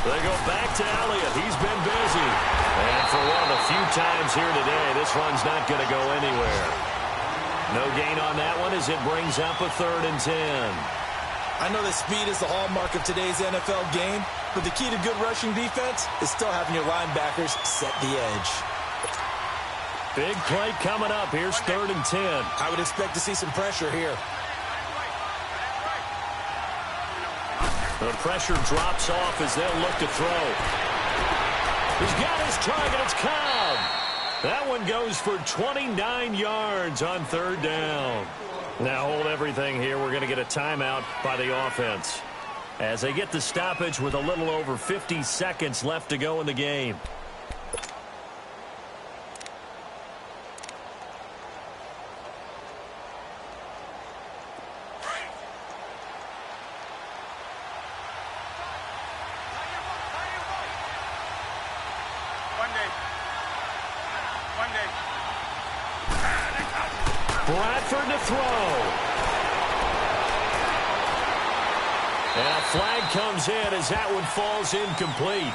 They go back to Elliott. He's been busy. And for one of the few times here today, this one's not going to go anywhere. No gain on that one as it brings up a 3rd and 10. I know that speed is the hallmark of today's NFL game, but the key to good rushing defense is still having your linebackers set the edge. Big play coming up. Here's 3rd and 10. I would expect to see some pressure here. The pressure drops off as they'll look to throw. He's got his target. It's Cobb. That one goes for 29 yards on 3rd down. Now hold everything here. We're going to get a timeout by the offense as they get the stoppage with a little over 50 seconds left to go in the game. Bradford to throw. And a flag comes in as that one falls incomplete.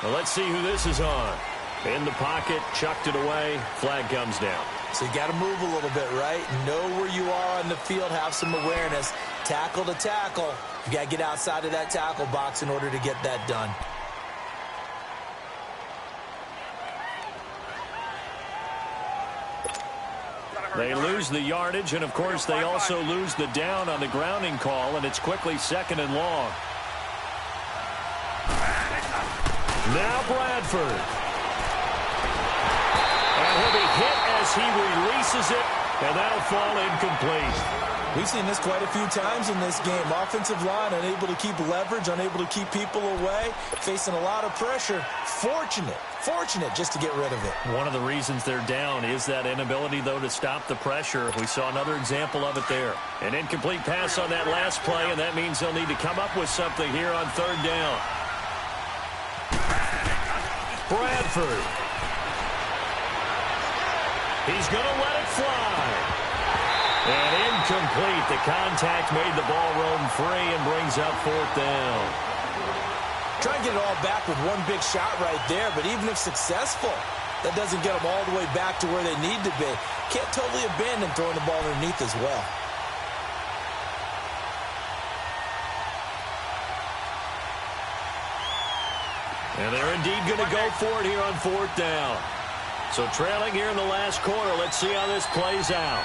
Well, let's see who this is on. In the pocket, chucked it away, flag comes down. So you got to move a little bit, right? Know where you are on the field, have some awareness. Tackle to tackle. You got to get outside of that tackle box in order to get that done. They lose the yardage, and of course they also lose the down on the grounding call, and it's quickly 2nd and long. Now Bradford. And he'll be hit as he releases it, and that'll fall incomplete. We've seen this quite a few times in this game. Offensive line unable to keep leverage, unable to keep people away, facing a lot of pressure. Fortunate just to get rid of it. One of the reasons they're down is that inability, though, to stop the pressure. We saw another example of it there. An incomplete pass on that last play, and that means they'll need to come up with something here on 3rd down. Bradford. He's going to let it fly. And incomplete. The contact made the ball roam free and brings up 4th down. Try and get it all back with one big shot right there, but even if successful, that doesn't get them all the way back to where they need to be. Can't totally abandon throwing the ball underneath as well. And they're indeed going to go for it here on 4th down. So trailing here in the last quarter. Let's see how this plays out.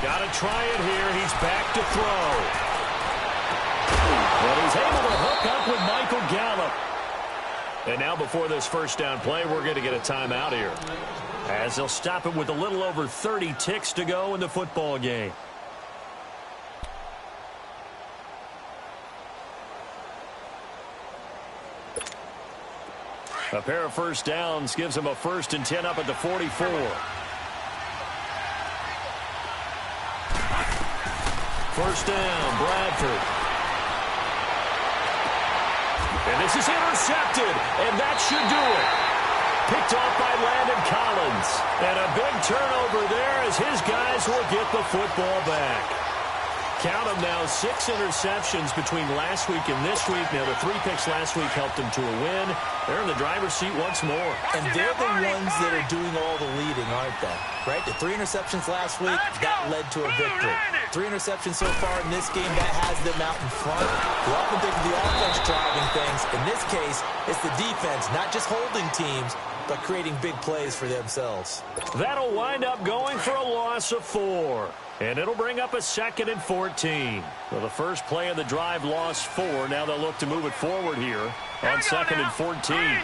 Got to try it here. He's back to throw. But he's able to hook up with Michael Gallup. And now before this 1st down play, we're going to get a timeout here, as they'll stop it with a little over 30 ticks to go in the football game. A pair of 1st downs gives them a 1st and 10 up at the 44. First down, Bradford. And this is intercepted, and that should do it. Picked off by Landon Collins. And a big turnover there as his guys will get the football back. Count them now, 6 interceptions between last week and this week. Now, the 3 picks last week helped them to a win. They're in the driver's seat once more. And they're the ones that are doing all the leading, aren't they? Right? The 3 interceptions last week, that led to a victory. 3 interceptions so far in this game, that has them out in front. We often think of the offense driving things. In this case, it's the defense, not just holding teams, but creating big plays for themselves. That'll wind up going for a loss of 4. And it'll bring up a 2nd and 14. Well, the first play of the drive lost 4. Now they'll look to move it forward here on 2nd and 14.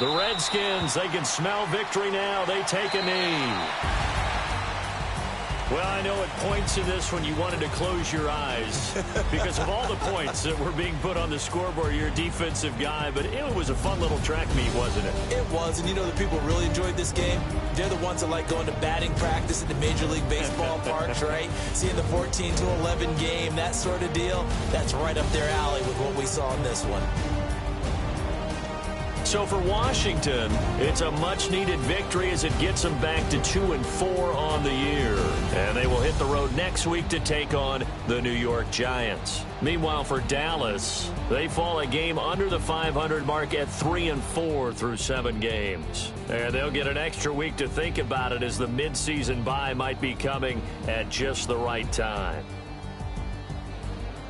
The Redskins, they can smell victory now. They take a knee. Well, I know at points in this when you wanted to close your eyes because of all the points that were being put on the scoreboard. You're a defensive guy, but it was a fun little track meet, wasn't it? It was, and you know the people really enjoyed this game? They're the ones that like going to batting practice at the Major League Baseball parks, right? Seeing the 14-11 game, that sort of deal, that's right up their alley with what we saw in this one. So for Washington, it's a much-needed victory as it gets them back to 2-4 on the year. And they will hit the road next week to take on the New York Giants. Meanwhile, for Dallas, they fall a game under the 500 mark at 3-4 through 7 games. And they'll get an extra week to think about it as the midseason bye might be coming at just the right time.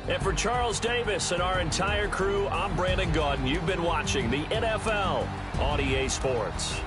And for Charles Davis and our entire crew, I'm Brandon Gaudin. You've been watching the NFL on EA Sports.